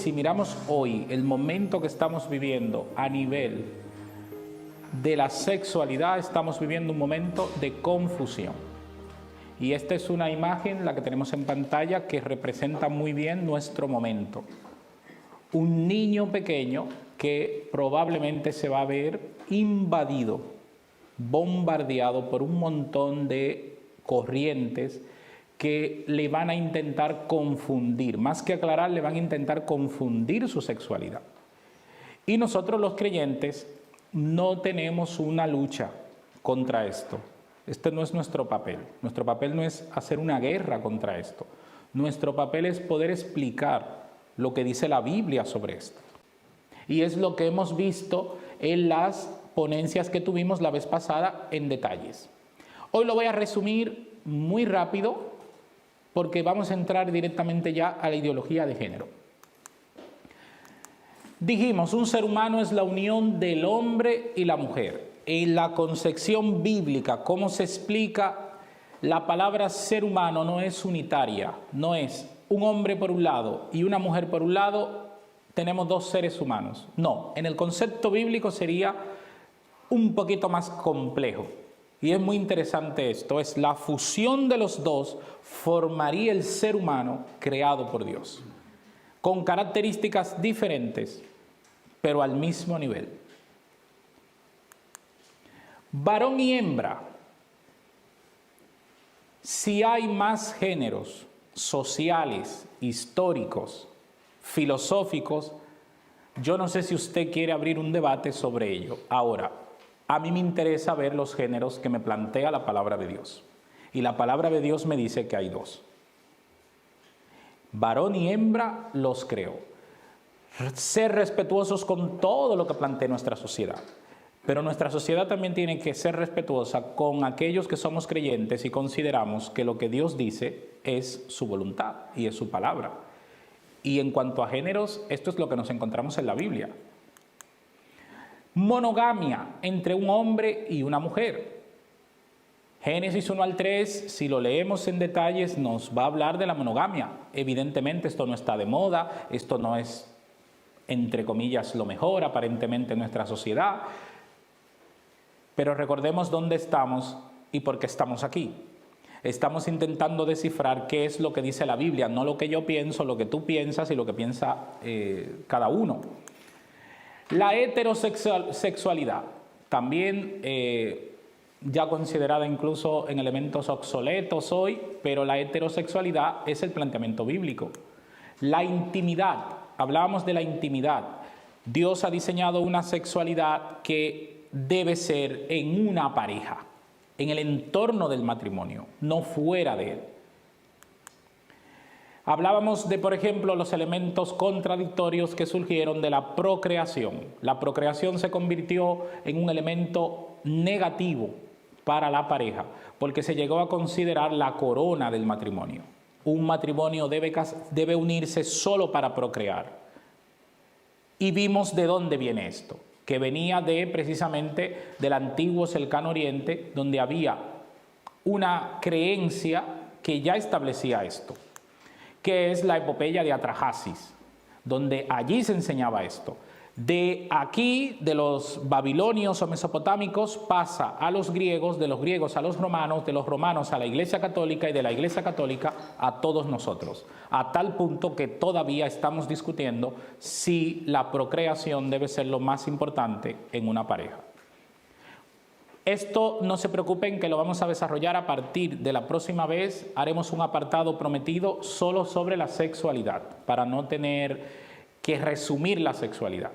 si miramos hoy el momento que estamos viviendo a nivel de la sexualidad, estamos viviendo un momento de confusión. Y esta es una imagen, la que tenemos en pantalla, que representa muy bien nuestro momento. Un niño pequeño que probablemente se va a ver invadido, bombardeado por un montón de corrientes que le van a intentar confundir, más que aclarar, le van a intentar confundir su sexualidad. Y nosotros los creyentes no tenemos una lucha contra esto. Este no es nuestro papel. Nuestro papel no es hacer una guerra contra esto. Nuestro papel es poder explicar lo que dice la Biblia sobre esto. Y es lo que hemos visto en las ponencias que tuvimos la vez pasada en detalles. Hoy lo voy a resumir muy rápido porque vamos a entrar directamente ya a la ideología de género. Dijimos, un ser humano es la unión del hombre y la mujer. En la concepción bíblica, ¿cómo se explica? La palabra ser humano no es unitaria, no es un hombre por un lado y una mujer por un lado, tenemos dos seres humanos. No, en el concepto bíblico sería un poquito más complejo. Y es muy interesante esto, es la fusión de los dos formaría el ser humano creado por Dios, con características diferentes, pero al mismo nivel. Varón y hembra, si hay más géneros sociales, históricos, filosóficos, yo no sé si usted quiere abrir un debate sobre ello. Ahora, a mí me interesa ver los géneros que me plantea la palabra de Dios. Y la palabra de Dios me dice que hay dos. Varón y hembra los creó. Ser respetuosos con todo lo que plantea nuestra sociedad. Pero nuestra sociedad también tiene que ser respetuosa con aquellos que somos creyentes y consideramos que lo que Dios dice es su voluntad y es su palabra. Y en cuanto a géneros, esto es lo que nos encontramos en la Biblia. Monogamia entre un hombre y una mujer. Génesis 1 al 3, si lo leemos en detalles, nos va a hablar de la monogamia. Evidentemente esto no está de moda, esto no es, entre comillas, lo mejor aparentemente en nuestra sociedad. Pero recordemos dónde estamos y por qué estamos aquí. Estamos intentando descifrar qué es lo que dice la Biblia, no lo que yo pienso, lo que tú piensas y lo que piensa cada uno. La heterosexualidad, también ya considerada incluso en elementos obsoletos hoy, pero la heterosexualidad es el planteamiento bíblico. La intimidad, hablábamos de la intimidad. Dios ha diseñado una sexualidad que debe ser en una pareja, en el entorno del matrimonio, no fuera de él. Hablábamos de, por ejemplo, los elementos contradictorios que surgieron de la procreación. La procreación se convirtió en un elemento negativo para la pareja, porque se llegó a considerar la corona del matrimonio. Un matrimonio debe unirse solo para procrear. Y vimos de dónde viene esto, que venía precisamente del antiguo cercano oriente, donde había una creencia que ya establecía esto, que es la epopeya de Atrahasis, donde allí se enseñaba esto. De aquí, de los babilonios o mesopotámicos, pasa a los griegos, de los griegos a los romanos, de los romanos a la Iglesia Católica y de la Iglesia Católica a todos nosotros, a tal punto que todavía estamos discutiendo si la procreación debe ser lo más importante en una pareja. Esto no se preocupen que lo vamos a desarrollar a partir de la próxima vez. Haremos un apartado prometido solo sobre la sexualidad, para no tener que resumir la sexualidad.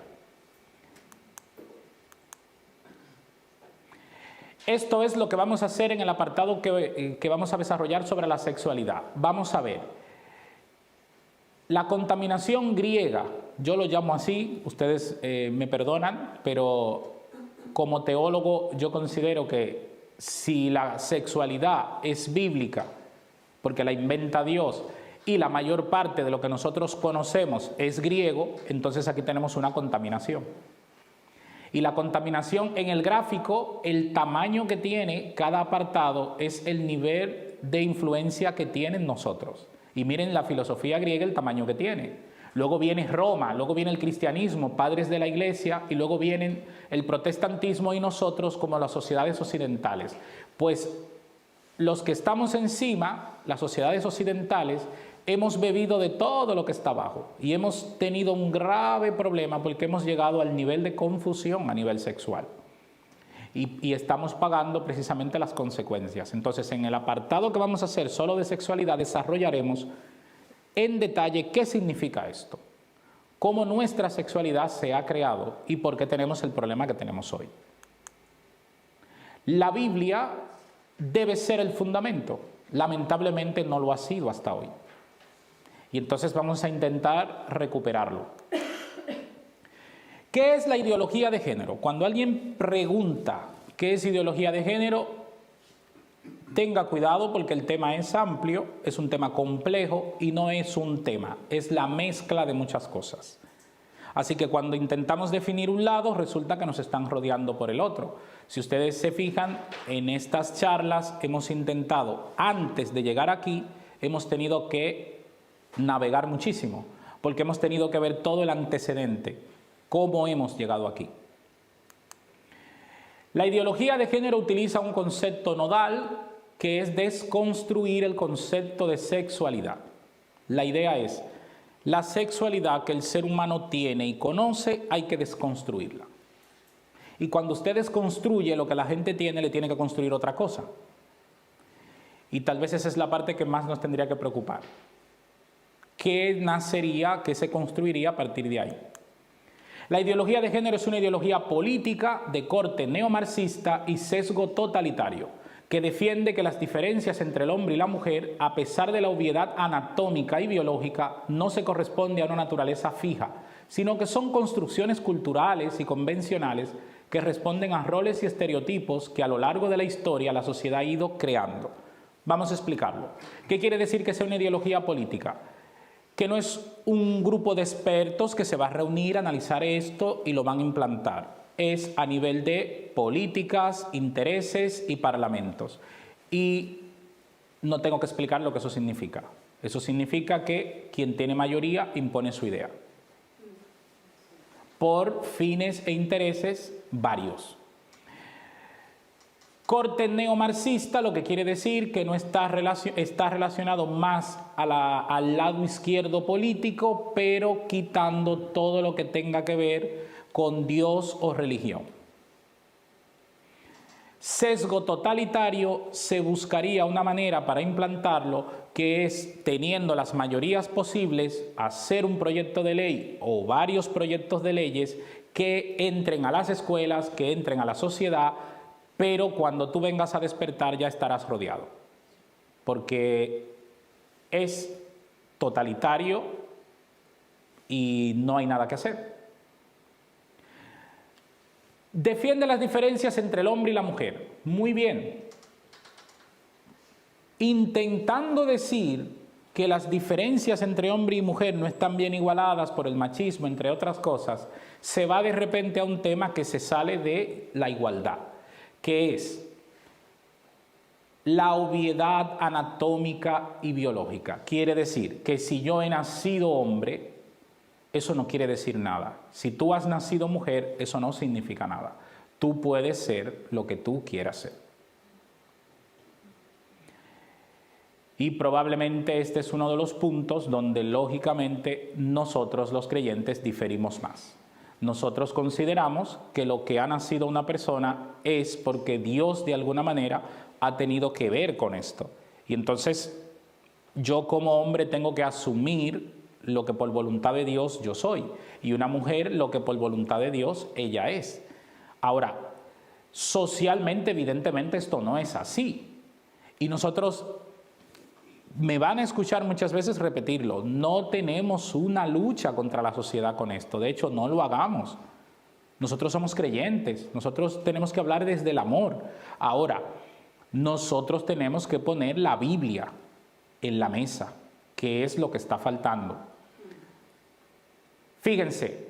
Esto es lo que vamos a hacer en el apartado que vamos a desarrollar sobre la sexualidad. Vamos a ver la contaminación griega, yo lo llamo así, ustedes me perdonan, pero como teólogo yo considero que si la sexualidad es bíblica, porque la inventa Dios, y la mayor parte de lo que nosotros conocemos es griego, entonces aquí tenemos una contaminación. Y la contaminación en el gráfico, el tamaño que tiene cada apartado es el nivel de influencia que tienen nosotros. Y miren la filosofía griega el tamaño que tiene. Luego viene Roma, luego viene el cristianismo, padres de la iglesia, y luego vienen el protestantismo y nosotros como las sociedades occidentales. Pues los que estamos encima, las sociedades occidentales, hemos bebido de todo lo que está abajo y hemos tenido un grave problema porque hemos llegado al nivel de confusión a nivel sexual. Y estamos pagando precisamente las consecuencias. Entonces, en el apartado que vamos a hacer solo de sexualidad, desarrollaremos en detalle qué significa esto, cómo nuestra sexualidad se ha creado y por qué tenemos el problema que tenemos hoy. La Biblia debe ser el fundamento, lamentablemente no lo ha sido hasta hoy. Y entonces vamos a intentar recuperarlo. ¿Qué es la ideología de género? Cuando alguien pregunta qué es ideología de género, tenga cuidado porque el tema es amplio, es un tema complejo y no es un tema, es la mezcla de muchas cosas. Así que cuando intentamos definir un lado, resulta que nos están rodeando por el otro. Si ustedes se fijan, en estas charlas hemos intentado, antes de llegar aquí, hemos tenido que navegar muchísimo, porque hemos tenido que ver todo el antecedente, cómo hemos llegado aquí. La ideología de género utiliza un concepto nodal que es desconstruir el concepto de sexualidad. La idea es, la sexualidad que el ser humano tiene y conoce, hay que desconstruirla. Y cuando usted desconstruye lo que la gente tiene, le tiene que construir otra cosa. Y tal vez esa es la parte que más nos tendría que preocupar. ¿Qué nacería, qué se construiría a partir de ahí? La ideología de género es una ideología política de corte neomarxista y sesgo totalitario, que defiende que las diferencias entre el hombre y la mujer, a pesar de la obviedad anatómica y biológica, no se corresponde a una naturaleza fija, sino que son construcciones culturales y convencionales que responden a roles y estereotipos que a lo largo de la historia la sociedad ha ido creando. Vamos a explicarlo. ¿Qué quiere decir que sea una ideología política? Que no es un grupo de expertos que se va a reunir, analizar esto y lo van a implantar. Es a nivel de políticas, intereses y parlamentos. Y no tengo que explicar lo que eso significa. Eso significa que quien tiene mayoría impone su idea. Por fines e intereses varios. Corte neomarxista, lo que quiere decir que no está relacionado más al lado izquierdo político, pero quitando todo lo que tenga que ver con Dios o religión. Sesgo totalitario, se buscaría una manera para implantarlo, que es, teniendo las mayorías posibles, hacer un proyecto de ley o varios proyectos de leyes que entren a las escuelas, que entren a la sociedad, pero cuando tú vengas a despertar ya estarás rodeado, porque es totalitario y no hay nada que hacer. Defiende las diferencias entre el hombre y la mujer. Muy bien. Intentando decir que las diferencias entre hombre y mujer no están bien igualadas por el machismo, entre otras cosas, se va de repente a un tema que se sale de la igualdad, que es la obviedad anatómica y biológica. Quiere decir que si yo he nacido hombre, eso no quiere decir nada. Si tú has nacido mujer, eso no significa nada. Tú puedes ser lo que tú quieras ser. Y probablemente este es uno de los puntos donde lógicamente nosotros los creyentes diferimos más. Nosotros consideramos que lo que ha nacido una persona es porque Dios de alguna manera ha tenido que ver con esto. Y entonces yo como hombre tengo que asumir lo que por voluntad de Dios yo soy. Y una mujer lo que por voluntad de Dios ella es. Ahora, socialmente evidentemente esto no es así. Y nosotros, me van a escuchar muchas veces repetirlo, no tenemos una lucha contra la sociedad con esto. De hecho, no lo hagamos. Nosotros somos creyentes, nosotros tenemos que hablar desde el amor. Ahora, nosotros tenemos que poner la Biblia en la mesa, que es lo que está faltando. Fíjense,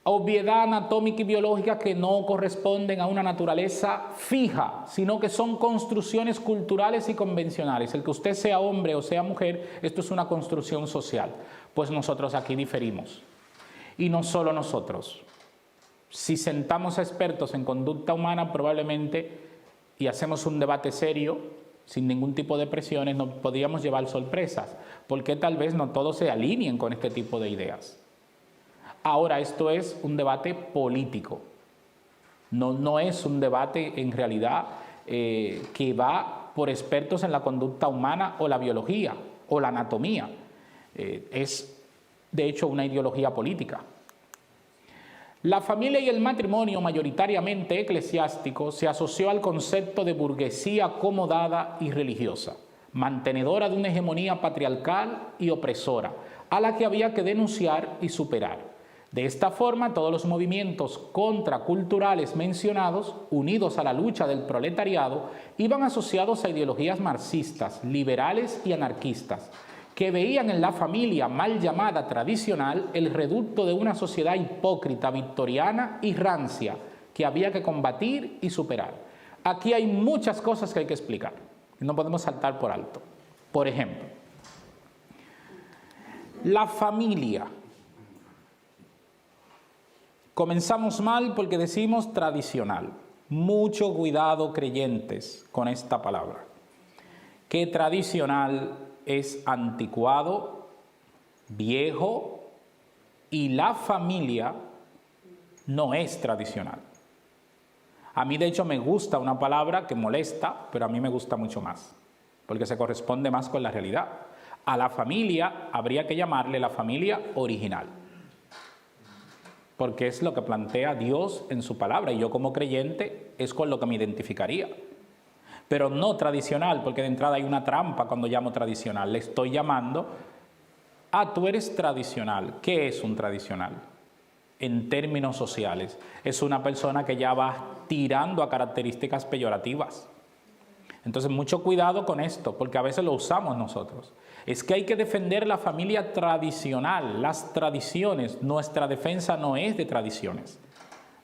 obviedad anatómica y biológica que no corresponden a una naturaleza fija, sino que son construcciones culturales y convencionales. El que usted sea hombre o sea mujer, esto es una construcción social. Pues nosotros aquí diferimos. Y no solo nosotros. Si sentamos a expertos en conducta humana, probablemente, y hacemos un debate serio, sin ningún tipo de presiones, nos podríamos llevar sorpresas, porque tal vez no todos se alineen con este tipo de ideas. Ahora, esto es un debate político, no es un debate en realidad que va por expertos en la conducta humana o la biología o la anatomía. Es, de hecho, una ideología política. La familia y el matrimonio, mayoritariamente eclesiástico, se asoció al concepto de burguesía acomodada y religiosa, mantenedora de una hegemonía patriarcal y opresora, a la que había que denunciar y superar. De esta forma, todos los movimientos contraculturales mencionados, unidos a la lucha del proletariado, iban asociados a ideologías marxistas, liberales y anarquistas, que veían en la familia mal llamada tradicional el reducto de una sociedad hipócrita, victoriana y rancia, que había que combatir y superar. Aquí hay muchas cosas que hay que explicar, y no podemos saltar por alto. Por ejemplo, la familia. Comenzamos mal porque decimos tradicional. Mucho cuidado, creyentes, con esta palabra. Que tradicional es anticuado, viejo, y la familia no es tradicional. A mí, de hecho, me gusta una palabra que molesta, pero a mí me gusta mucho más, porque se corresponde más con la realidad. A la familia habría que llamarle la familia original, porque es lo que plantea Dios en su palabra, y yo como creyente es con lo que me identificaría. Pero no tradicional, porque de entrada hay una trampa cuando llamo tradicional. Le estoy llamando, tú eres tradicional. ¿Qué es un tradicional? En términos sociales, es una persona que ya va tirando a características peyorativas. Entonces, mucho cuidado con esto, porque a veces lo usamos nosotros. Es que hay que defender la familia tradicional, las tradiciones. Nuestra defensa no es de tradiciones.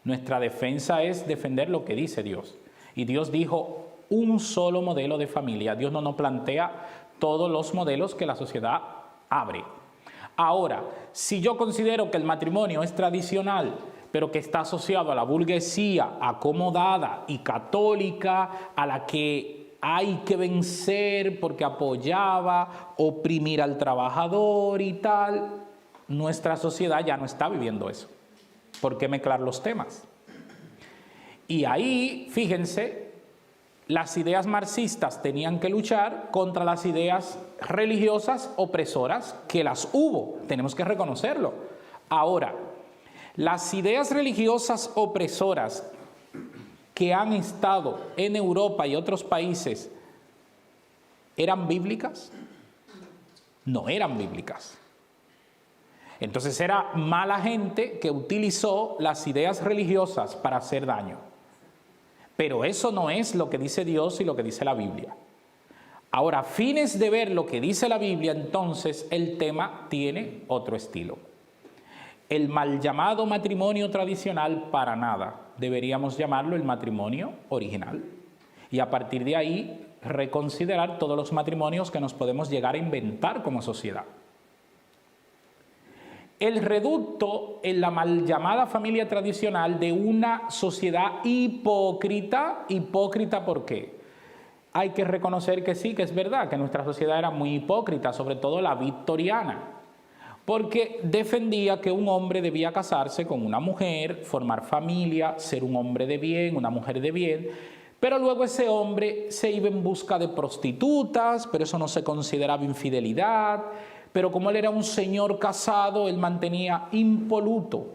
Nuestra defensa es defender lo que dice Dios. Y Dios dijo un solo modelo de familia. Dios no nos plantea todos los modelos que la sociedad abre. Ahora, si yo considero que el matrimonio es tradicional, pero que está asociado a la burguesía acomodada y católica, a la que hay que vencer porque apoyaba oprimir al trabajador y tal, nuestra sociedad ya no está viviendo eso. ¿Por qué mezclar los temas? Y ahí, fíjense, las ideas marxistas tenían que luchar contra las ideas religiosas opresoras, que las hubo, tenemos que reconocerlo. Ahora, las ideas religiosas opresoras que han estado en Europa y otros países, ¿eran bíblicas? No eran bíblicas. Entonces era mala gente que utilizó las ideas religiosas para hacer daño. Pero eso no es lo que dice Dios y lo que dice la Biblia. Ahora, a fines de ver lo que dice la Biblia, entonces el tema tiene otro estilo. El mal llamado matrimonio tradicional, para nada. Deberíamos llamarlo el matrimonio original. Y a partir de ahí, reconsiderar todos los matrimonios que nos podemos llegar a inventar como sociedad. El reducto en la mal llamada familia tradicional de una sociedad hipócrita. ¿Hipócrita por qué? Hay que reconocer que sí, que es verdad, que nuestra sociedad era muy hipócrita, sobre todo la victoriana, porque defendía que un hombre debía casarse con una mujer, formar familia, ser un hombre de bien, una mujer de bien, pero luego ese hombre se iba en busca de prostitutas, pero eso no se consideraba infidelidad. Pero como él era un señor casado, él mantenía impoluto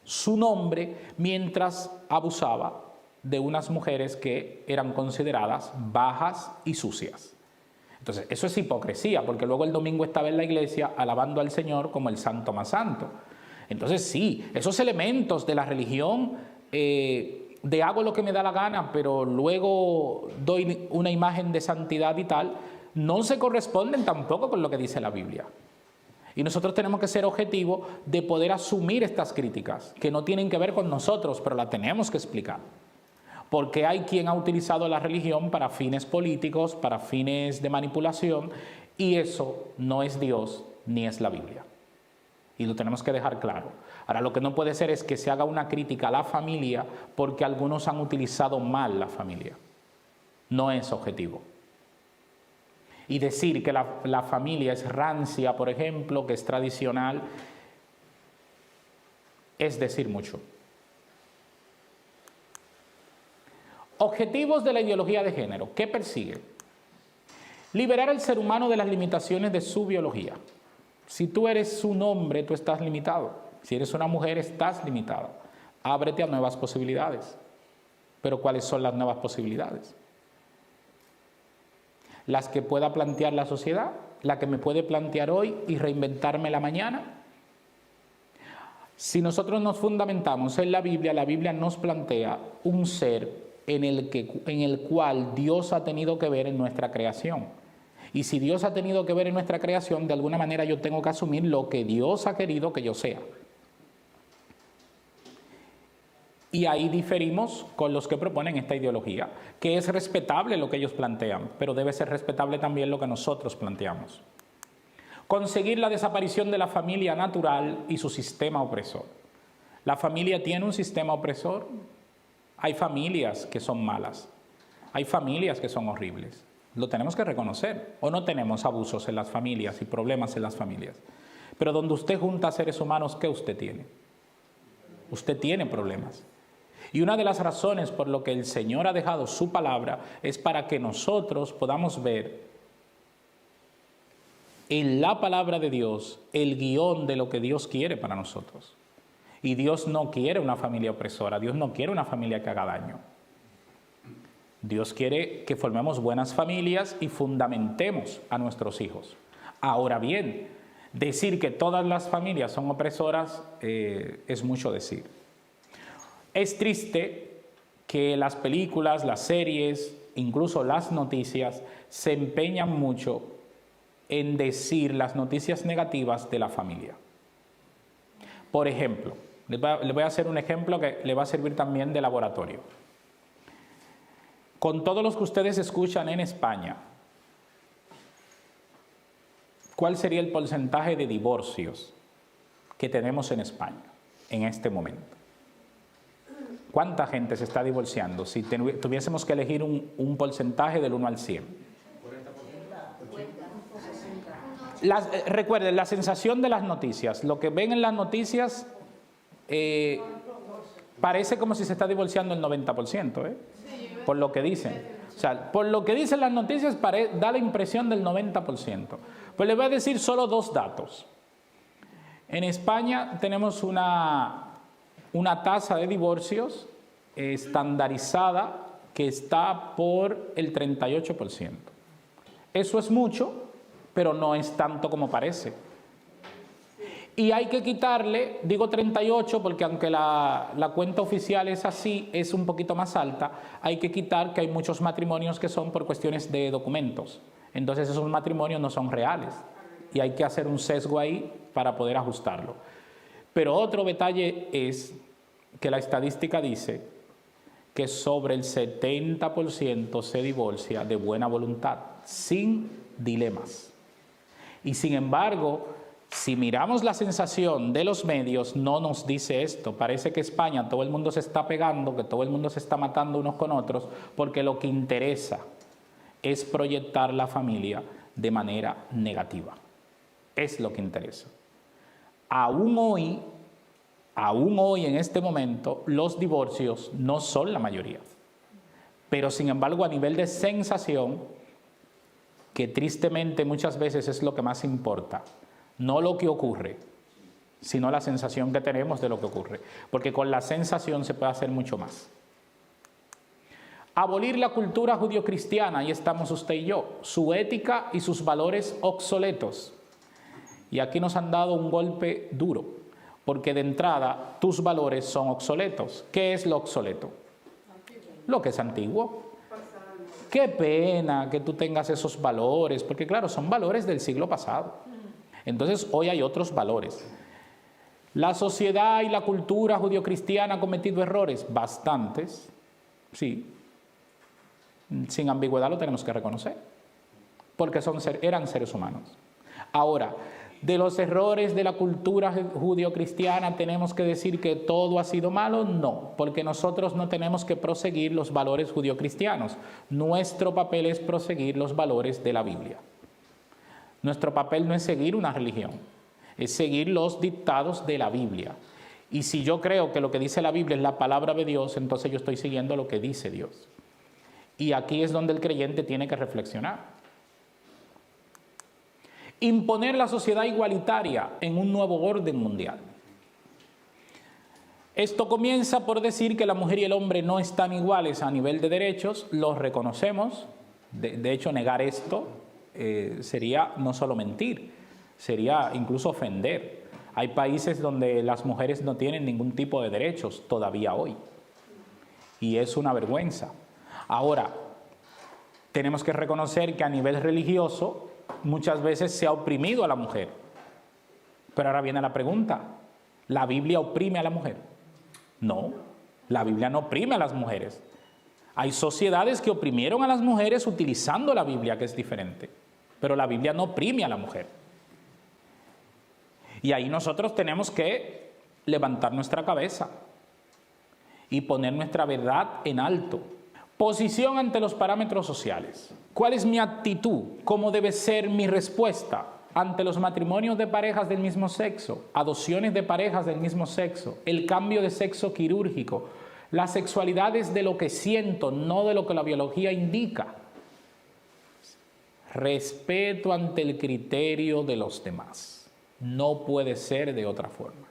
su nombre mientras abusaba de unas mujeres que eran consideradas bajas y sucias. Entonces, eso es hipocresía, porque luego el domingo estaba en la iglesia alabando al Señor como el santo más santo. Entonces, sí, esos elementos de la religión, de hago lo que me da la gana, pero luego doy una imagen de santidad y tal, no se corresponden tampoco con lo que dice la Biblia. Y nosotros tenemos que ser objetivos de poder asumir estas críticas, que no tienen que ver con nosotros, pero las tenemos que explicar. Porque hay quien ha utilizado la religión para fines políticos, para fines de manipulación, y eso no es Dios ni es la Biblia. Y lo tenemos que dejar claro. Ahora, lo que no puede ser es que se haga una crítica a la familia porque algunos han utilizado mal la familia. No es objetivo. Y decir que la familia es rancia, por ejemplo, que es tradicional, es decir mucho. Objetivos de la ideología de género. ¿Qué persigue? Liberar al ser humano de las limitaciones de su biología. Si tú eres un hombre, tú estás limitado. Si eres una mujer, estás limitada. Ábrete a nuevas posibilidades. Pero ¿cuáles son las nuevas posibilidades? Las que pueda plantear la sociedad, la que me puede plantear hoy y reinventarme la mañana. Si nosotros nos fundamentamos en la Biblia nos plantea un ser en el cual Dios ha tenido que ver en nuestra creación. Y si Dios ha tenido que ver en nuestra creación, de alguna manera yo tengo que asumir lo que Dios ha querido que yo sea. Y ahí diferimos con los que proponen esta ideología, que es respetable lo que ellos plantean, pero debe ser respetable también lo que nosotros planteamos. Conseguir la desaparición de la familia natural y su sistema opresor. ¿La familia tiene un sistema opresor? Hay familias que son malas, hay familias que son horribles. Lo tenemos que reconocer. O no tenemos abusos en las familias y problemas en las familias. Pero donde usted junta seres humanos, ¿qué usted tiene? Usted tiene problemas. Y una de las razones por lo que el Señor ha dejado su palabra es para que nosotros podamos ver en la palabra de Dios el guión de lo que Dios quiere para nosotros. Y Dios no quiere una familia opresora, Dios no quiere una familia que haga daño. Dios quiere que formemos buenas familias y fundamentemos a nuestros hijos. Ahora bien, decir que todas las familias son opresoras es mucho decir. Es triste que las películas, las series, incluso las noticias, se empeñan mucho en decir las noticias negativas de la familia. Por ejemplo, les voy a hacer un ejemplo que le va a servir también de laboratorio. Con todos los que ustedes escuchan en España, ¿cuál sería el porcentaje de divorcios que tenemos en España en este momento? ¿Cuánta gente se está divorciando si tuviésemos que elegir un porcentaje del 1 al 100? Recuerden, la sensación de las noticias, lo que ven en las noticias parece como si se está divorciando el 90%, por lo que dicen. O sea, por lo que dicen las noticias da la impresión del 90%. Pues les voy a decir solo dos datos. En España tenemos una tasa de divorcios estandarizada que está por el 38%. Eso es mucho, pero no es tanto como parece. Y hay que quitarle, digo 38 porque aunque la cuenta oficial es así, es un poquito más alta, hay que quitar que hay muchos matrimonios que son por cuestiones de documentos. Entonces esos matrimonios no son reales y hay que hacer un sesgo ahí para poder ajustarlo. Pero otro detalle es que la estadística dice que sobre el 70% se divorcia de buena voluntad, sin dilemas. Y sin embargo, si miramos la sensación de los medios, no nos dice esto. Parece que España todo el mundo se está pegando, que todo el mundo se está matando unos con otros, porque lo que interesa es proyectar la familia de manera negativa. Es lo que interesa. Aún hoy en este momento, los divorcios no son la mayoría. Pero sin embargo, a nivel de sensación, que tristemente muchas veces es lo que más importa, no lo que ocurre, sino la sensación que tenemos de lo que ocurre. Porque con la sensación se puede hacer mucho más. Abolir la cultura judio-cristiana, ahí estamos usted y yo, su ética y sus valores obsoletos. Y aquí nos han dado un golpe duro, porque de entrada tus valores son obsoletos. ¿Qué es lo obsoleto? Lo que es antiguo. Qué pena que tú tengas esos valores, porque claro, son valores del siglo pasado. Entonces hoy hay otros valores. La sociedad y la cultura judio-cristiana han cometido errores, bastantes, sí, sin ambigüedad lo tenemos que reconocer, porque eran seres humanos. Ahora, de los errores de la cultura judio-cristiana tenemos que decir que todo ha sido malo, no, porque nosotros no tenemos que proseguir los valores judio-cristianos. Nuestro papel es proseguir los valores de la Biblia. Nuestro papel no es seguir una religión, es seguir los dictados de la Biblia. Y si yo creo que lo que dice la Biblia es la palabra de Dios, entonces yo estoy siguiendo lo que dice Dios. Y aquí es donde el creyente tiene que reflexionar. Imponer la sociedad igualitaria en un nuevo orden mundial. Esto comienza por decir que la mujer y el hombre no están iguales a nivel de derechos, los reconocemos. De hecho, negar esto sería no solo mentir, sería incluso ofender. Hay países donde las mujeres no tienen ningún tipo de derechos todavía hoy. Y es una vergüenza. Ahora, tenemos que reconocer que a nivel religioso muchas veces se ha oprimido a la mujer. Pero ahora viene la pregunta, ¿la Biblia oprime a la mujer? No, la Biblia no oprime a las mujeres. Hay sociedades que oprimieron a las mujeres utilizando la Biblia, que es diferente. Pero la Biblia no oprime a la mujer. Y ahí nosotros tenemos que levantar nuestra cabeza y poner nuestra verdad en alto. Posición ante los parámetros sociales. ¿Cuál es mi actitud? ¿Cómo debe ser mi respuesta ante los matrimonios de parejas del mismo sexo, adopciones de parejas del mismo sexo, el cambio de sexo quirúrgico? La sexualidad es de lo que siento, no de lo que la biología indica. Respeto ante el criterio de los demás. No puede ser de otra forma.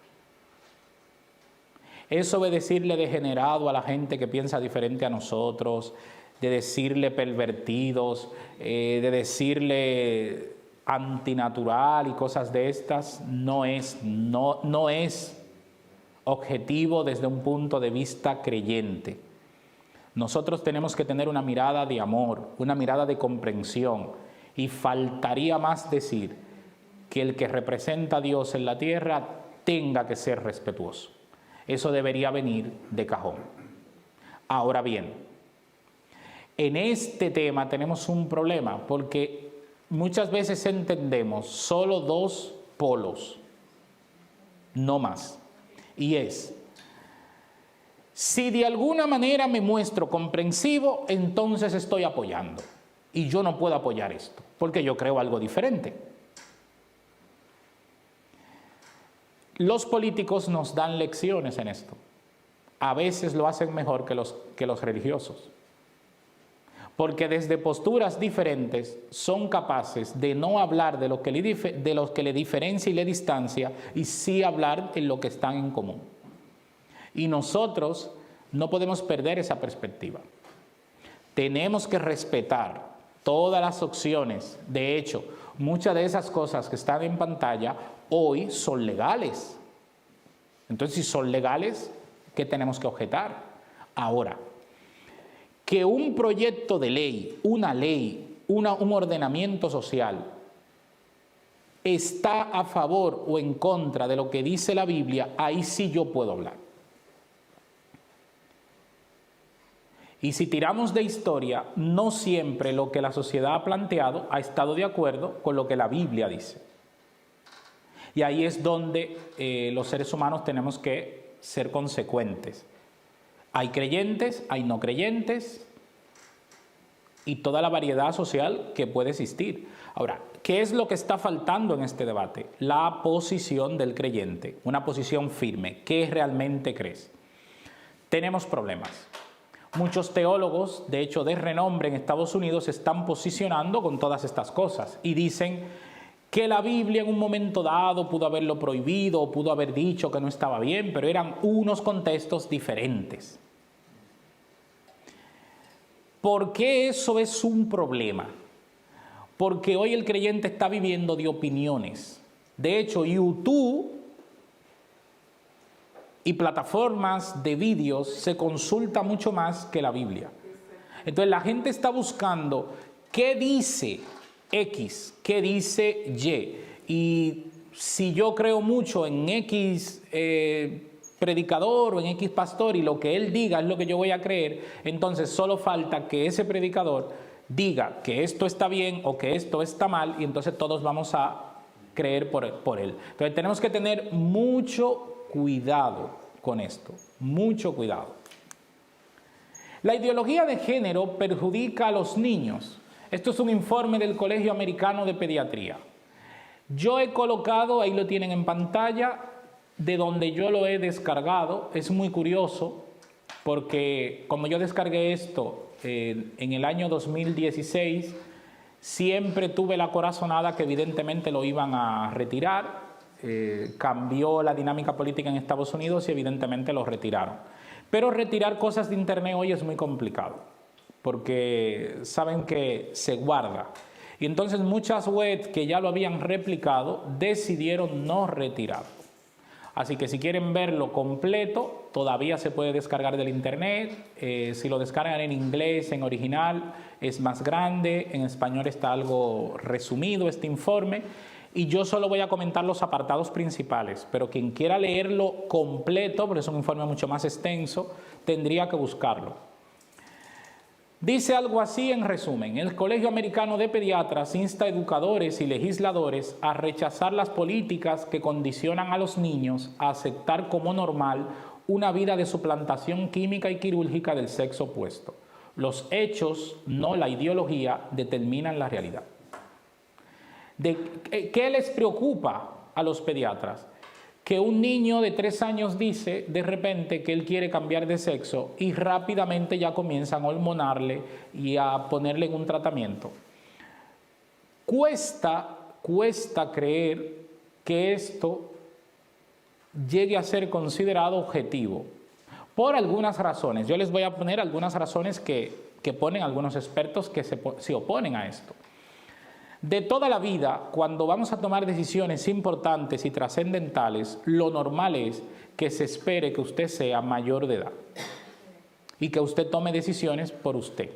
Eso de decirle degenerado a la gente que piensa diferente a nosotros, de decirle pervertidos, de decirle antinatural y cosas de estas, no es objetivo desde un punto de vista creyente. Nosotros tenemos que tener una mirada de amor, una mirada de comprensión, y faltaría más decir que el que representa a Dios en la tierra tenga que ser respetuoso. Eso debería venir de cajón. Ahora bien, en este tema tenemos un problema porque muchas veces entendemos solo dos polos, no más. Y es, si de alguna manera me muestro comprensivo, entonces estoy apoyando. Y yo no puedo apoyar esto, porque yo creo algo diferente. Los políticos nos dan lecciones en esto. A veces lo hacen mejor que los religiosos. Porque desde posturas diferentes son capaces de no hablar de lo que le diferencia y le distancia, y sí hablar en lo que están en común. Y nosotros no podemos perder esa perspectiva. Tenemos que respetar todas las opciones. De hecho, muchas de esas cosas que están en pantalla hoy son legales. Entonces, si son legales, ¿qué tenemos que objetar? Ahora, que un proyecto de ley, una ley, un ordenamiento social está a favor o en contra de lo que dice la Biblia, ahí sí yo puedo hablar. Y si tiramos de historia, no siempre lo que la sociedad ha planteado ha estado de acuerdo con lo que la Biblia dice. Y ahí es donde los seres humanos tenemos que ser consecuentes. Hay creyentes, hay no creyentes y toda la variedad social que puede existir. Ahora, ¿qué es lo que está faltando en este debate? La posición del creyente, una posición firme. ¿Qué realmente crees? Tenemos problemas. Muchos teólogos, de hecho de renombre en Estados Unidos, se están posicionando con todas estas cosas y dicen que la Biblia en un momento dado pudo haberlo prohibido o pudo haber dicho que no estaba bien, pero eran unos contextos diferentes. ¿Por qué eso es un problema? Porque hoy el creyente está viviendo de opiniones. De hecho, YouTube y plataformas de vídeos se consulta mucho más que la Biblia. Entonces la gente está buscando qué dice X, qué dice Y, y si yo creo mucho en X predicador o en X pastor y lo que él diga es lo que yo voy a creer, entonces solo falta que ese predicador diga que esto está bien o que esto está mal y entonces todos vamos a creer por él. Entonces tenemos que tener mucho cuidado con esto, mucho cuidado. La ideología de género perjudica a los niños. Esto es un informe del Colegio Americano de Pediatría. Yo he colocado, ahí lo tienen en pantalla, de donde yo lo he descargado. Es muy curioso porque como yo descargué esto en el año 2016, siempre tuve la corazonada que evidentemente lo iban a retirar. Cambió la dinámica política en Estados Unidos y evidentemente lo retiraron. Pero retirar cosas de internet hoy es muy complicado porque saben que se guarda. Y entonces muchas webs que ya lo habían replicado decidieron no retirar. Así que si quieren verlo completo, todavía se puede descargar del internet. Si lo descargan en inglés, en original, es más grande. En español está algo resumido este informe. Y yo solo voy a comentar los apartados principales. Pero quien quiera leerlo completo, porque es un informe mucho más extenso, tendría que buscarlo. Dice algo así en resumen: el Colegio Americano de Pediatras insta a educadores y legisladores a rechazar las políticas que condicionan a los niños a aceptar como normal una vida de suplantación química y quirúrgica del sexo opuesto. Los hechos, no la ideología, determinan la realidad. ¿Qué les preocupa a los pediatras? Que un niño de 3 años dice de repente que él quiere cambiar de sexo y rápidamente ya comienzan a hormonarle y a ponerle en un tratamiento. Cuesta creer que esto llegue a ser considerado objetivo por algunas razones. Yo les voy a poner algunas razones que ponen algunos expertos que se oponen a esto. De toda la vida, cuando vamos a tomar decisiones importantes y trascendentales, lo normal es que se espere que usted sea mayor de edad y que usted tome decisiones por usted.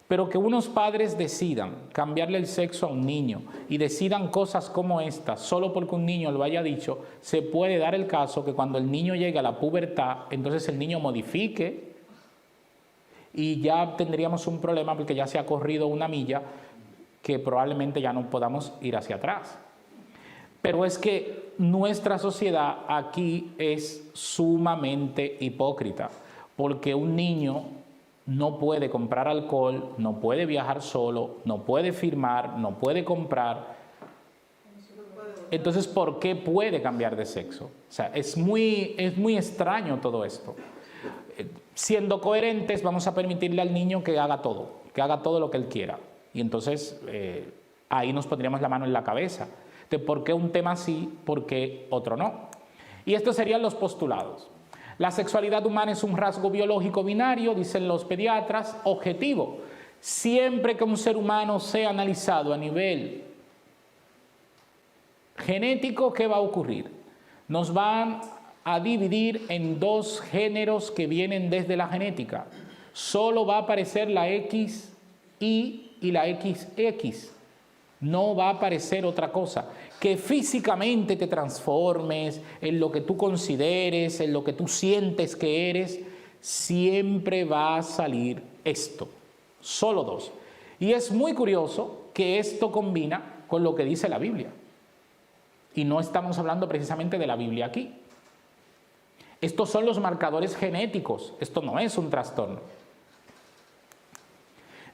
Pero que unos padres decidan cambiarle el sexo a un niño y decidan cosas como estas solo porque un niño lo haya dicho, se puede dar el caso que cuando el niño llegue a la pubertad, entonces el niño modifique y ya tendríamos un problema porque ya se ha corrido una milla que probablemente ya no podamos ir hacia atrás. Pero es que nuestra sociedad aquí es sumamente hipócrita, porque un niño no puede comprar alcohol, no puede viajar solo, no puede firmar, no puede comprar. Entonces, ¿por qué puede cambiar de sexo? O sea, es muy extraño todo esto. Siendo coherentes, vamos a permitirle al niño que haga todo lo que él quiera. Y entonces ahí nos pondríamos la mano en la cabeza de por qué un tema sí, por qué otro no. Y estos serían los postulados. La sexualidad humana es un rasgo biológico binario, dicen los pediatras, objetivo. Siempre que un ser humano sea analizado a nivel genético, ¿qué va a ocurrir? Nos van a dividir en 2 géneros que vienen desde la genética. Solo va a aparecer la XY y la XX, no va a aparecer otra cosa. Que físicamente te transformes en lo que tú consideres, en lo que tú sientes que eres, siempre va a salir esto, solo 2. Y es muy curioso que esto combina con lo que dice la Biblia. Y no estamos hablando precisamente de la Biblia aquí. Estos son los marcadores genéticos, esto no es un trastorno.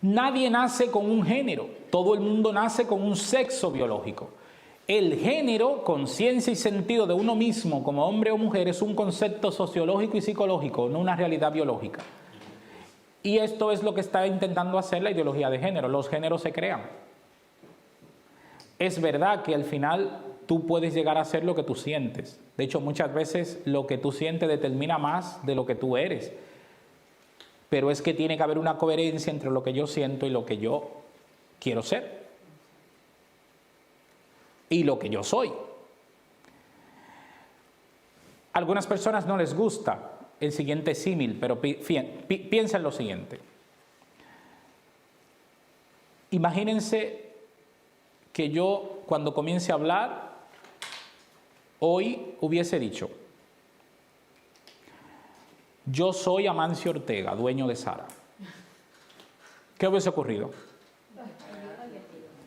Nadie nace con un género, todo el mundo nace con un sexo biológico. El género, conciencia y sentido de uno mismo como hombre o mujer es un concepto sociológico y psicológico, no una realidad biológica. Y esto es lo que está intentando hacer la ideología de género. Los géneros se crean. Es verdad que al final tú puedes llegar a ser lo que tú sientes. De hecho, muchas veces lo que tú sientes determina más de lo que tú eres. Pero es que tiene que haber una coherencia entre lo que yo siento y lo que yo quiero ser. Y lo que yo soy. A algunas personas no les gusta el siguiente símil, pero piensa en lo siguiente. Imagínense que yo cuando comience a hablar, hoy hubiese dicho: yo soy Amancio Ortega, dueño de Sara. ¿Qué hubiese ocurrido?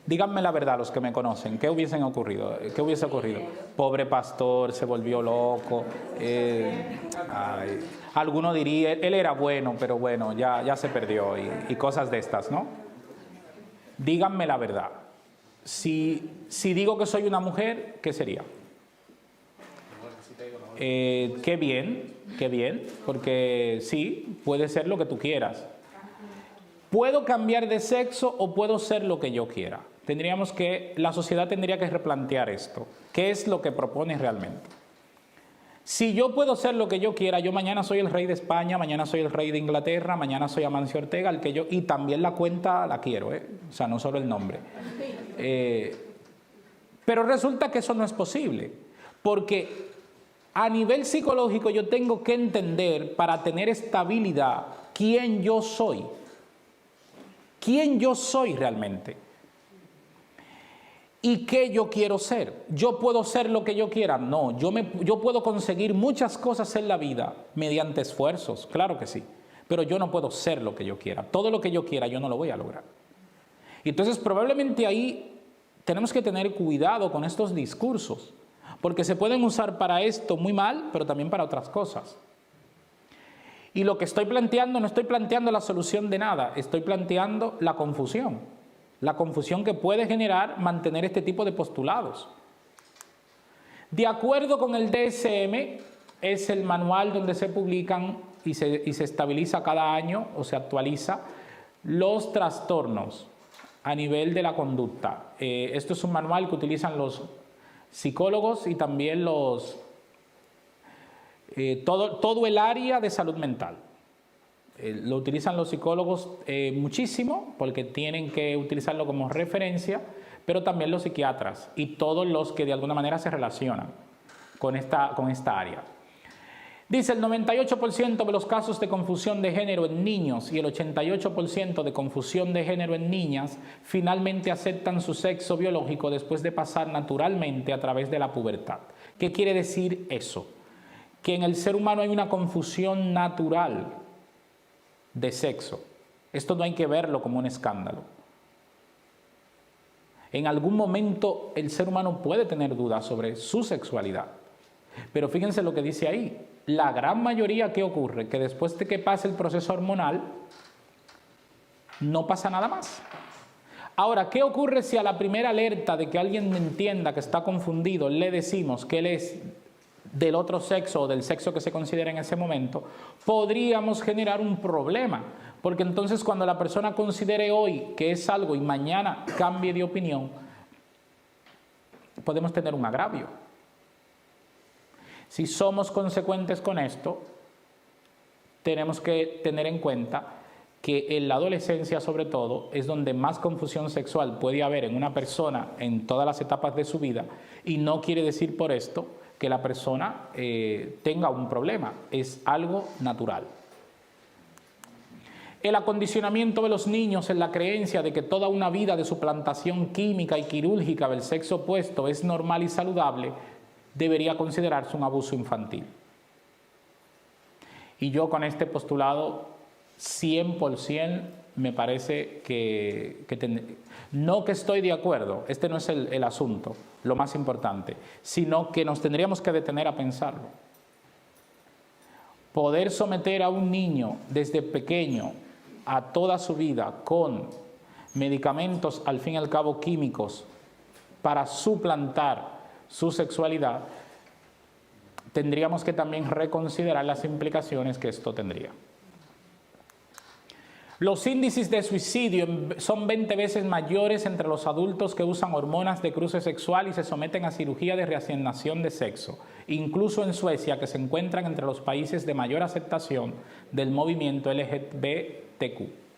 Díganme la verdad los que me conocen, ¿qué hubiese ocurrido? ¿Qué hubiese ocurrido? Pobre pastor, se volvió loco. Alguno diría, él era bueno, pero bueno, ya se perdió y cosas de estas, ¿no? Díganme la verdad. Si digo que soy una mujer, ¿qué sería? Qué bien, porque sí, puede ser lo que tú quieras. ¿Puedo cambiar de sexo o puedo ser lo que yo quiera? La sociedad tendría que replantear esto. ¿Qué es lo que propone realmente? Si yo puedo ser lo que yo quiera, yo mañana soy el rey de España, mañana soy el rey de Inglaterra, mañana soy Amancio Ortega, y también la cuenta la quiero, o sea, no solo el nombre. Pero resulta que eso no es posible, porque a nivel psicológico yo tengo que entender, para tener estabilidad, quién yo soy. ¿Quién yo soy realmente? ¿Y qué yo quiero ser? ¿Yo puedo ser lo que yo quiera? No, yo puedo conseguir muchas cosas en la vida mediante esfuerzos, claro que sí, pero yo no puedo ser lo que yo quiera. Todo lo que yo quiera yo no lo voy a lograr. Entonces probablemente ahí tenemos que tener cuidado con estos discursos, porque se pueden usar para esto muy mal, pero también para otras cosas. Y lo que estoy planteando, no estoy planteando la solución de nada, estoy planteando la confusión que puede generar mantener este tipo de postulados. De acuerdo con el DSM, es el manual donde se publican y se estabiliza cada año o se actualiza los trastornos a nivel de la conducta. Esto es un manual que utilizan los psicólogos y también todo el área de salud mental. Lo utilizan los psicólogos muchísimo, porque tienen que utilizarlo como referencia, pero también los psiquiatras y todos los que de alguna manera se relacionan con esta área. Dice: el 98% de los casos de confusión de género en niños y el 88% de confusión de género en niñas finalmente aceptan su sexo biológico después de pasar naturalmente a través de la pubertad. ¿Qué quiere decir eso? Que en el ser humano hay una confusión natural de sexo. Esto no hay que verlo como un escándalo. En algún momento el ser humano puede tener dudas sobre su sexualidad. Pero fíjense lo que dice ahí. La gran mayoría, ¿qué ocurre? Que después de que pase el proceso hormonal, no pasa nada más. Ahora, ¿qué ocurre si a la primera alerta de que alguien entienda que está confundido le decimos que él es del otro sexo o del sexo que se considera en ese momento? Podríamos generar un problema, porque entonces cuando la persona considere hoy que es algo y mañana cambie de opinión, podemos tener un agravio. Si somos consecuentes con esto, tenemos que tener en cuenta que en la adolescencia, sobre todo, es donde más confusión sexual puede haber en una persona en todas las etapas de su vida, y no quiere decir por esto que la persona tenga un problema, es algo natural. El acondicionamiento de los niños en la creencia de que toda una vida de suplantación química y quirúrgica del sexo opuesto es normal y saludable debería considerarse un abuso infantil. Y yo con este postulado 100% me parece no que estoy de acuerdo, este no es el asunto, lo más importante, sino que nos tendríamos que detener a pensarlo. Poder someter a un niño desde pequeño a toda su vida con medicamentos, al fin y al cabo químicos, para suplantar su sexualidad, tendríamos que también reconsiderar las implicaciones que esto tendría. Los índices de suicidio son 20 veces mayores entre los adultos que usan hormonas de cruce sexual y se someten a cirugía de reasignación de sexo, incluso en Suecia, que se encuentran entre los países de mayor aceptación del movimiento LGBTQ.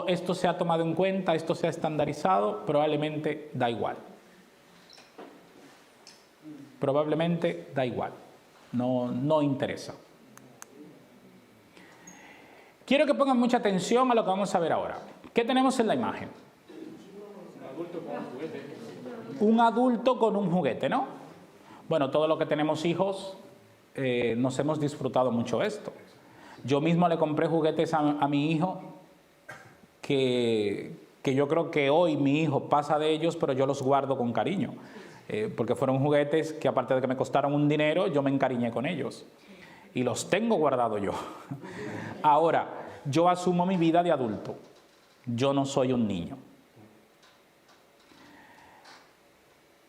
Esto se ha tomado en cuenta, esto se ha estandarizado, probablemente da igual. Probablemente da igual, no interesa. Quiero que pongan mucha atención a lo que vamos a ver ahora. ¿Qué tenemos en la imagen? Un adulto con un juguete, ¿no? Bueno, todos los que tenemos hijos nos hemos disfrutado mucho esto. Yo mismo le compré juguetes a mi hijo que yo creo que hoy mi hijo pasa de ellos, pero yo los guardo con cariño. Porque fueron juguetes que, aparte de que me costaron un dinero, yo me encariñé con ellos. Y los tengo guardados yo. Ahora, yo asumo mi vida de adulto. Yo no soy un niño.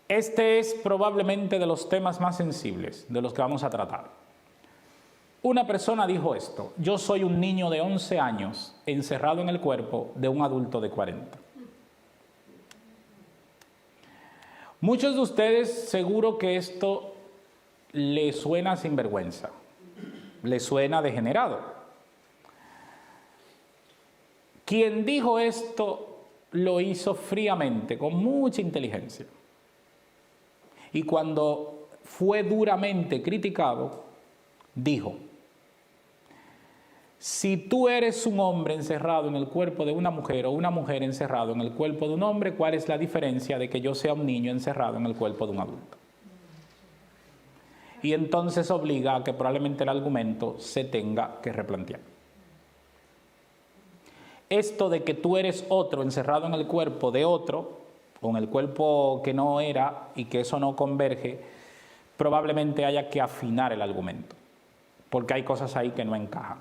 Este es probablemente de los temas más sensibles de los que vamos a tratar. Una persona dijo esto: yo soy un niño de 11 años encerrado en el cuerpo de un adulto de 40. Muchos de ustedes seguro que esto les suena sinvergüenza, les suena degenerado. Quien dijo esto lo hizo fríamente, con mucha inteligencia. Y cuando fue duramente criticado, dijo: si tú eres un hombre encerrado en el cuerpo de una mujer o una mujer encerrado en el cuerpo de un hombre, ¿cuál es la diferencia de que yo sea un niño encerrado en el cuerpo de un adulto? Y entonces obliga a que probablemente el argumento se tenga que replantear. Esto de que tú eres otro encerrado en el cuerpo de otro, o en el cuerpo que no era, y que eso no converge, probablemente haya que afinar el argumento, porque hay cosas ahí que no encajan.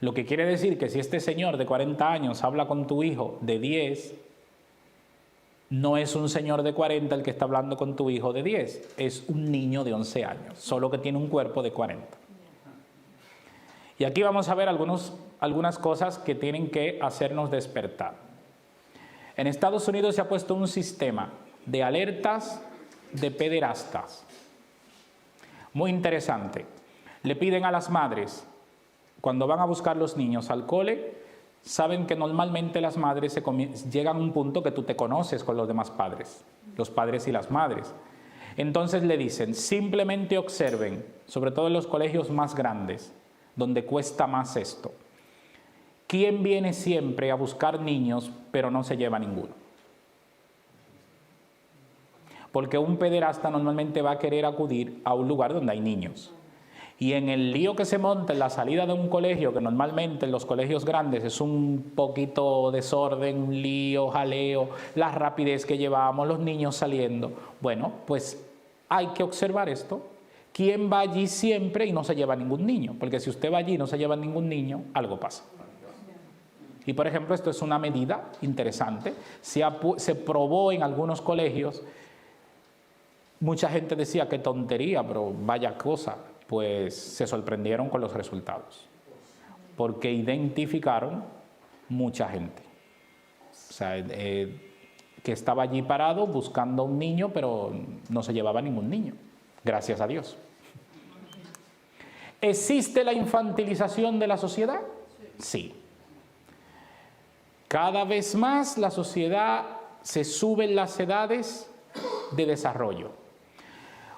Lo que quiere decir que si este señor de 40 años habla con tu hijo de 10, no es un señor de 40 el que está hablando con tu hijo de 10, es un niño de 11 años, solo que tiene un cuerpo de 40. Y aquí vamos a ver algunas cosas que tienen que hacernos despertar. En Estados Unidos se ha puesto un sistema de alertas de pederastas. Muy interesante. Le piden a las madres, cuando van a buscar los niños al cole, saben que normalmente las madres llegan a un punto que tú te conoces con los demás padres, los padres y las madres. Entonces le dicen, simplemente observen, sobre todo en los colegios más grandes, donde cuesta más esto. ¿Quién viene siempre a buscar niños pero no se lleva ninguno? Porque un pederasta normalmente va a querer acudir a un lugar donde hay niños. Y en el lío que se monta en la salida de un colegio, que normalmente en los colegios grandes es un poquito desorden, un lío, jaleo, la rapidez que llevamos, los niños saliendo. Bueno, pues hay que observar esto. ¿Quién va allí siempre y no se lleva ningún niño? Porque si usted va allí y no se lleva ningún niño, algo pasa. Y por ejemplo, esto es una medida interesante. Se probó en algunos colegios. Mucha gente decía qué tontería, pero vaya cosa. Pues se sorprendieron con los resultados. Porque identificaron mucha gente. O sea, que estaba allí parado buscando a un niño, pero no se llevaba ningún niño. Gracias a Dios. ¿Existe la infantilización de la sociedad? Sí. Cada vez más la sociedad se sube en las edades de desarrollo.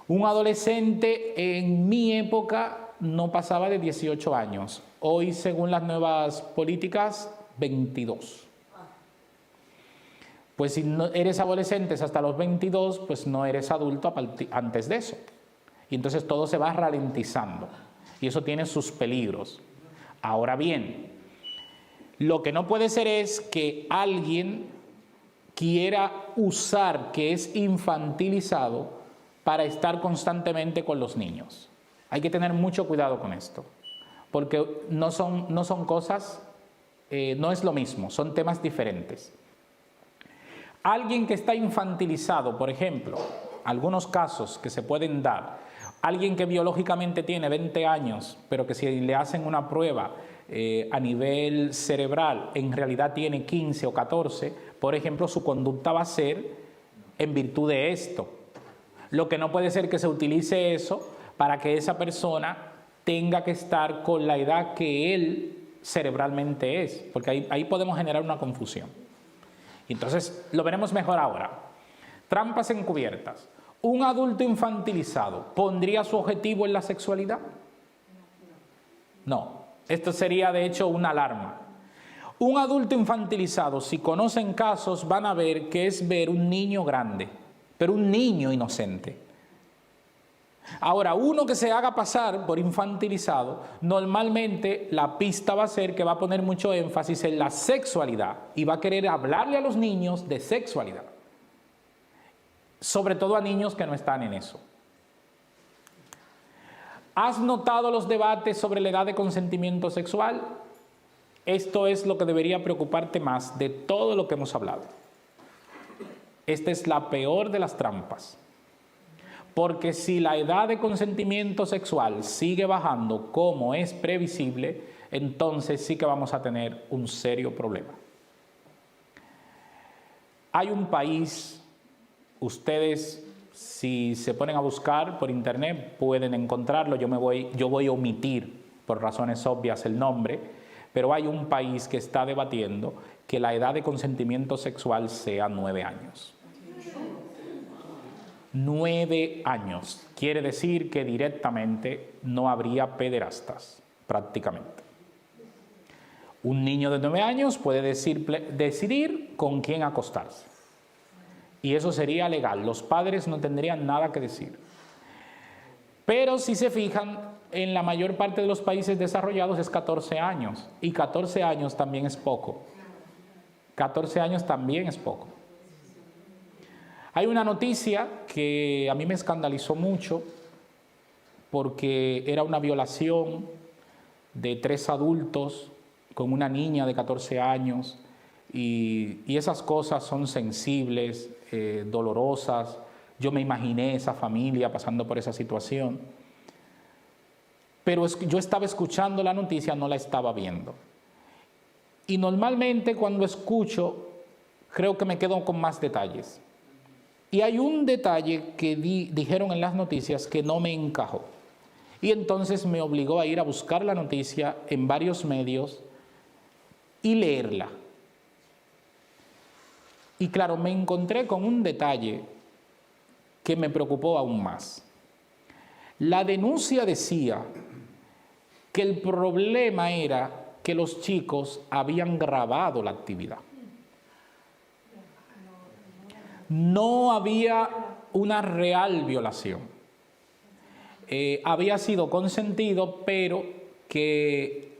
Un adolescente en mi época no pasaba de 18 años. Hoy, según las nuevas políticas, 22. Pues si no eres adolescente hasta los 22, pues no eres adulto antes de eso. Y entonces todo se va ralentizando. Y eso tiene sus peligros. Ahora bien, lo que no puede ser es que alguien quiera usar que es infantilizado para estar constantemente con los niños. Hay que tener mucho cuidado con esto, porque no son cosas, no es lo mismo, son temas diferentes. Alguien que está infantilizado, por ejemplo, algunos casos que se pueden dar, alguien que biológicamente tiene 20 años, pero que si le hacen una prueba a nivel cerebral en realidad tiene 15 o 14, por ejemplo, su conducta va a ser en virtud de esto. Lo que no puede ser que se utilice eso para que esa persona tenga que estar con la edad que él cerebralmente es, porque ahí podemos generar una confusión. Y entonces lo veremos mejor ahora. Trampas encubiertas. ¿Un adulto infantilizado pondría su objetivo en la sexualidad? No. Esto sería de hecho una alarma. Un adulto infantilizado, si conocen casos, van a ver que es ver un niño grande, pero un niño inocente. Ahora, uno que se haga pasar por infantilizado, normalmente la pista va a ser que va a poner mucho énfasis en la sexualidad y va a querer hablarle a los niños de sexualidad, sobre todo a niños que no están en eso. ¿Has notado los debates sobre la edad de consentimiento sexual? Esto es lo que debería preocuparte más de todo lo que hemos hablado. Esta es la peor de las trampas. Porque si la edad de consentimiento sexual sigue bajando como es previsible, entonces sí que vamos a tener un serio problema. Hay un país, ustedes si se ponen a buscar por internet pueden encontrarlo, yo voy a omitir por razones obvias el nombre, pero hay un país que está debatiendo que la edad de consentimiento sexual sea 9 años. 9 años. Quiere decir que directamente no habría pederastas, prácticamente. Un niño de 9 años puede decidir con quién acostarse. Y eso sería legal. Los padres no tendrían nada que decir. Pero si se fijan, en la mayor parte de los países desarrollados es 14 años. Y 14 años también es poco. 14 años también es poco. Hay una noticia que a mí me escandalizó mucho porque era una violación de 3 adultos con una niña de 14 años y esas cosas son sensibles, dolorosas. Yo me imaginé esa familia pasando por esa situación. Pero yo estaba escuchando la noticia, no la estaba viendo. Y normalmente cuando escucho, creo que me quedo con más detalles. Y hay un detalle que dijeron en las noticias que no me encajó. Y entonces me obligó a ir a buscar la noticia en varios medios y leerla. Y claro, me encontré con un detalle que me preocupó aún más. La denuncia decía que el problema era que los chicos habían grabado la actividad. No había una real violación. Había sido consentido, pero que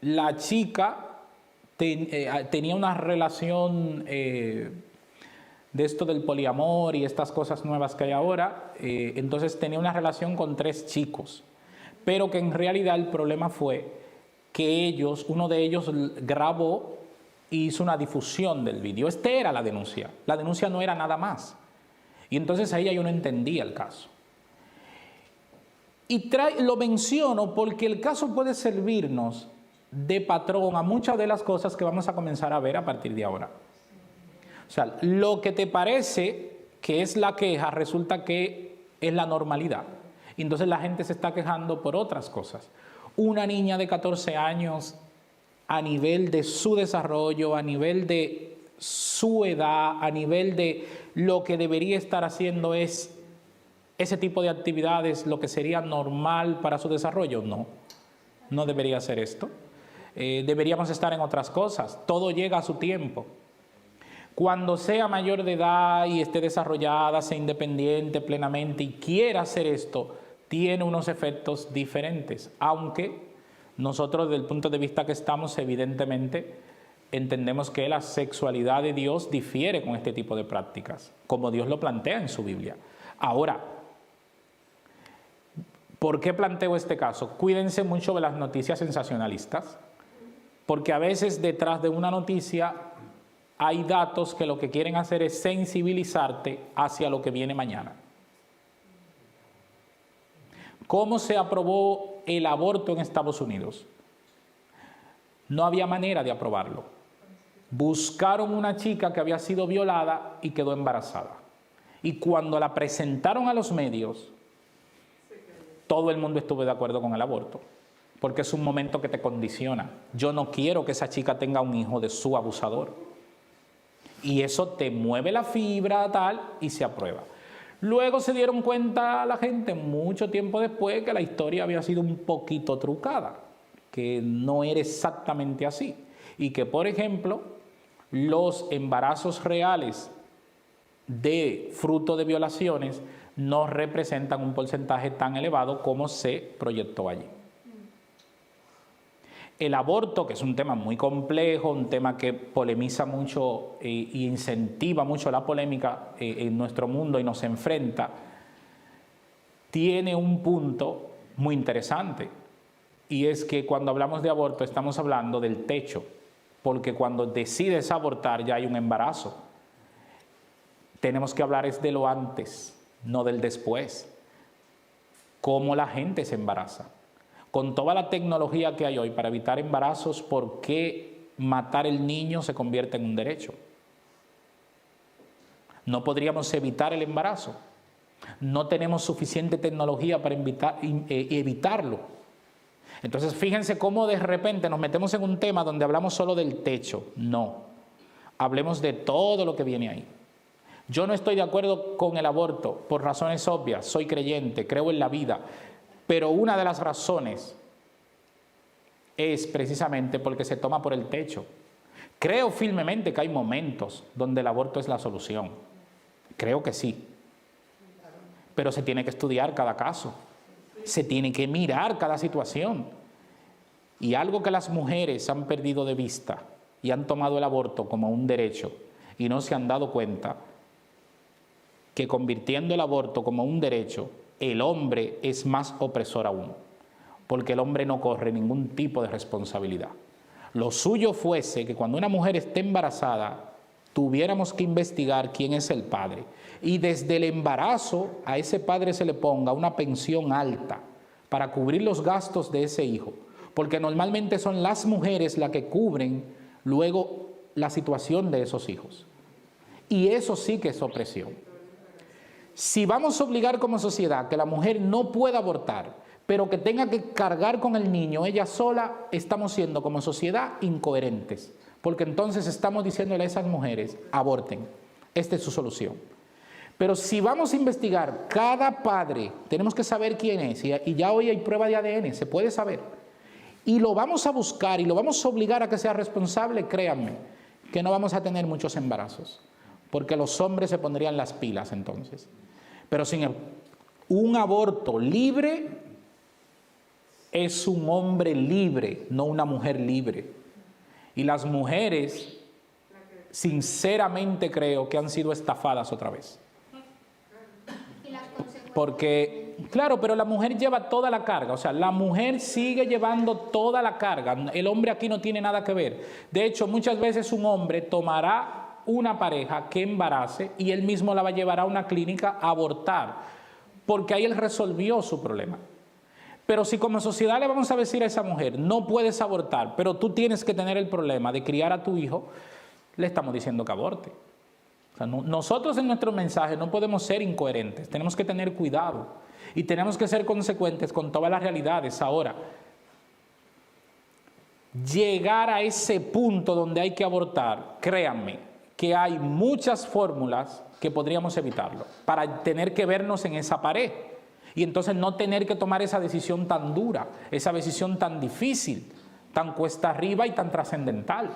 la chica tenía una relación de esto del poliamor y estas cosas nuevas que hay ahora, entonces tenía una relación con 3 chicos, pero que en realidad el problema fue que uno de ellos grabó e hizo una difusión del vídeo. Esta era la denuncia no era nada más. Y entonces ahí yo no entendía el caso. Y lo menciono porque el caso puede servirnos de patrón a muchas de las cosas que vamos a comenzar a ver a partir de ahora. O sea, lo que te parece que es la queja resulta que es la normalidad. Y entonces la gente se está quejando por otras cosas. Una niña de 14 años, a nivel de su desarrollo, a nivel de su edad, a nivel de lo que debería estar haciendo es ese tipo de actividades, lo que sería normal para su desarrollo. No debería ser esto. Deberíamos estar en otras cosas. Todo llega a su tiempo. Cuando sea mayor de edad y esté desarrollada, sea independiente plenamente y quiera hacer esto, tiene unos efectos diferentes, aunque nosotros desde el punto de vista que estamos, evidentemente, entendemos que la sexualidad de Dios difiere con este tipo de prácticas, como Dios lo plantea en su Biblia. Ahora, ¿por qué planteo este caso? Cuídense mucho de las noticias sensacionalistas, porque a veces detrás de una noticia hay datos que lo que quieren hacer es sensibilizarte hacia lo que viene mañana. ¿Cómo se aprobó el aborto en Estados Unidos? No había manera de aprobarlo. Buscaron una chica que había sido violada y quedó embarazada. Y cuando la presentaron a los medios, todo el mundo estuvo de acuerdo con el aborto, porque es un momento que te condiciona. Yo no quiero que esa chica tenga un hijo de su abusador. Y eso te mueve la fibra tal y se aprueba. Luego se dieron cuenta la gente mucho tiempo después que la historia había sido un poquito trucada, que no era exactamente así. y que, por ejemplo, los embarazos reales de fruto de violaciones no representan un porcentaje tan elevado como se proyectó allí. El aborto, que es un tema muy complejo, un tema que polemiza mucho e incentiva mucho la polémica en nuestro mundo y nos enfrenta, tiene un punto muy interesante, y es que cuando hablamos de aborto estamos hablando del techo, porque cuando decides abortar ya hay un embarazo. Tenemos que hablar es de lo antes, no del después. Cómo la gente se embaraza. Con toda la tecnología que hay hoy para evitar embarazos, ¿por qué matar el niño se convierte en un derecho? No podríamos evitar el embarazo. No tenemos suficiente tecnología para evitarlo. Entonces, fíjense cómo de repente nos metemos en un tema donde hablamos solo del techo. No, hablemos de todo lo que viene ahí. Yo no estoy de acuerdo con el aborto por razones obvias, soy creyente, creo en la vida, pero una de las razones es precisamente porque se toma por el techo. Creo firmemente que hay momentos donde el aborto es la solución, creo que sí, pero se tiene que estudiar cada caso, se tiene que mirar cada situación. Y algo que las mujeres han perdido de vista y han tomado el aborto como un derecho y no se han dado cuenta que convirtiendo el aborto como un derecho, el hombre es más opresor aún, porque el hombre no corre ningún tipo de responsabilidad. Lo suyo fuese que cuando una mujer esté embarazada, tuviéramos que investigar quién es el padre, y desde el embarazo a ese padre se le ponga una pensión alta para cubrir los gastos de ese hijo, porque normalmente son las mujeres las que cubren luego la situación de esos hijos. Y eso sí que es opresión. Si vamos a obligar como sociedad que la mujer no pueda abortar, pero que tenga que cargar con el niño ella sola, estamos siendo como sociedad incoherentes, porque entonces estamos diciéndole a esas mujeres, aborten, esta es su solución. Pero si vamos a investigar cada padre, tenemos que saber quién es, y ya hoy hay prueba de ADN, se puede saber, y lo vamos a buscar y lo vamos a obligar a que sea responsable, créanme, que no vamos a tener muchos embarazos, porque los hombres se pondrían las pilas entonces. Pero sin un aborto libre es un hombre libre, no una mujer libre. Y las mujeres, sinceramente creo que han sido estafadas otra vez. Porque, claro, pero la mujer lleva toda la carga, o sea, la mujer sigue llevando toda la carga, el hombre aquí no tiene nada que ver. De hecho, muchas veces un hombre tomará una pareja que embarace y él mismo la va a llevar a una clínica a abortar, porque ahí él resolvió su problema. Pero si como sociedad le vamos a decir a esa mujer, no puedes abortar, pero tú tienes que tener el problema de criar a tu hijo, le estamos diciendo que aborte. O sea, nosotros en nuestro mensaje no podemos ser incoherentes, tenemos que tener cuidado y tenemos que ser consecuentes con todas las realidades. Ahora, llegar a ese punto donde hay que abortar, créanme, que hay muchas fórmulas que podríamos evitarlo, para tener que vernos en esa pared y entonces no tener que tomar esa decisión tan dura, esa decisión tan difícil, tan cuesta arriba y tan trascendental.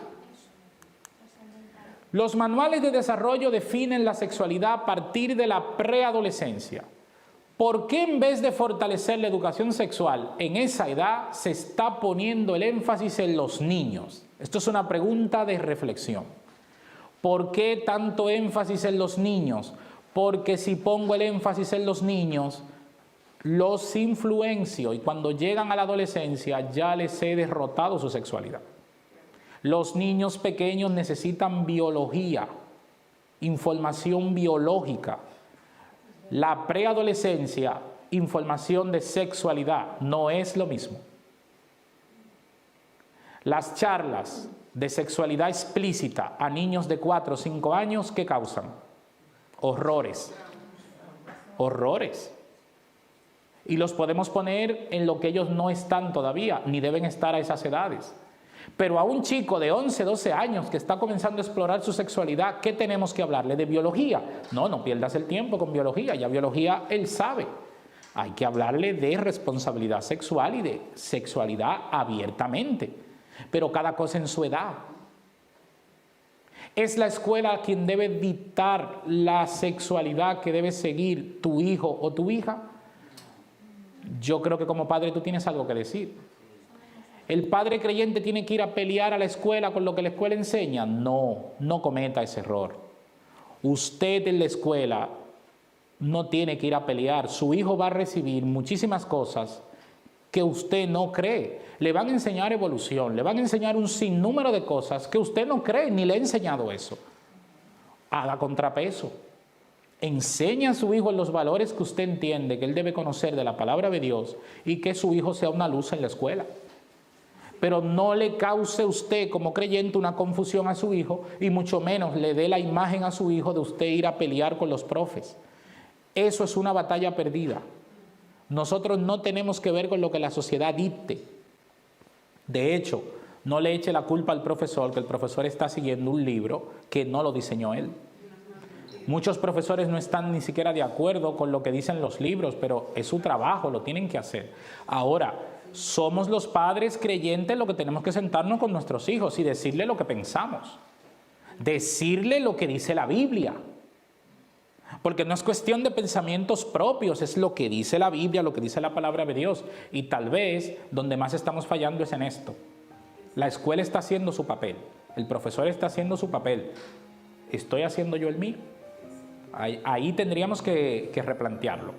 Los manuales de desarrollo definen la sexualidad a partir de la preadolescencia. ¿Por qué en vez de fortalecer la educación sexual en esa edad se está poniendo el énfasis en los niños? Esto es una pregunta de reflexión. ¿Por qué tanto énfasis en los niños? Porque si pongo el énfasis en los niños, los influencio y cuando llegan a la adolescencia ya les he derrotado su sexualidad. Los niños pequeños necesitan biología, información biológica. La preadolescencia, información de sexualidad, no es lo mismo. Las charlas de sexualidad explícita a niños de 4 o 5 años, ¿qué causan? Horrores. Horrores. Y los podemos poner en lo que ellos no están todavía, ni deben estar a esas edades. Pero a un chico de 11, 12 años que está comenzando a explorar su sexualidad, ¿qué tenemos que hablarle? ¿De biología? No, no pierdas el tiempo con biología, ya biología él sabe. Hay que hablarle de responsabilidad sexual y de sexualidad abiertamente. pero cada cosa en su edad. ¿Es la escuela quien debe dictar la sexualidad que debe seguir tu hijo o tu hija? Yo creo que como padre tú tienes algo que decir. ¿El padre creyente tiene que ir a pelear a la escuela con lo que la escuela enseña? No, no cometa ese error. Usted en la escuela no tiene que ir a pelear. Su hijo va a recibir muchísimas cosas que usted no cree. Le van a enseñar evolución, le van a enseñar un sinnúmero de cosas que usted no cree, ni le ha enseñado eso. Haga contrapeso. Enseña a su hijo en los valores que usted entiende que él debe conocer de la palabra de Dios y que su hijo sea una luz en la escuela. Pero no le cause usted como creyente una confusión a su hijo y mucho menos le dé la imagen a su hijo de usted ir a pelear con los profes. Eso es una batalla perdida. Nosotros no tenemos que ver con lo que la sociedad dicte. De hecho, no le eche la culpa al profesor, que el profesor está siguiendo un libro que no lo diseñó él. Muchos profesores no están ni siquiera de acuerdo con lo que dicen los libros, pero es su trabajo, lo tienen que hacer. Ahora, somos los padres creyentes los que tenemos que sentarnos con nuestros hijos y decirle lo que pensamos. Decirle lo que dice la Biblia. Porque no es cuestión de pensamientos propios, es lo que dice la Biblia, lo que dice la palabra de Dios. Y tal vez donde más estamos fallando es en esto. La escuela está haciendo su papel, el profesor está haciendo su papel. ¿Estoy haciendo yo el mío? Ahí tendríamos que replantearlo.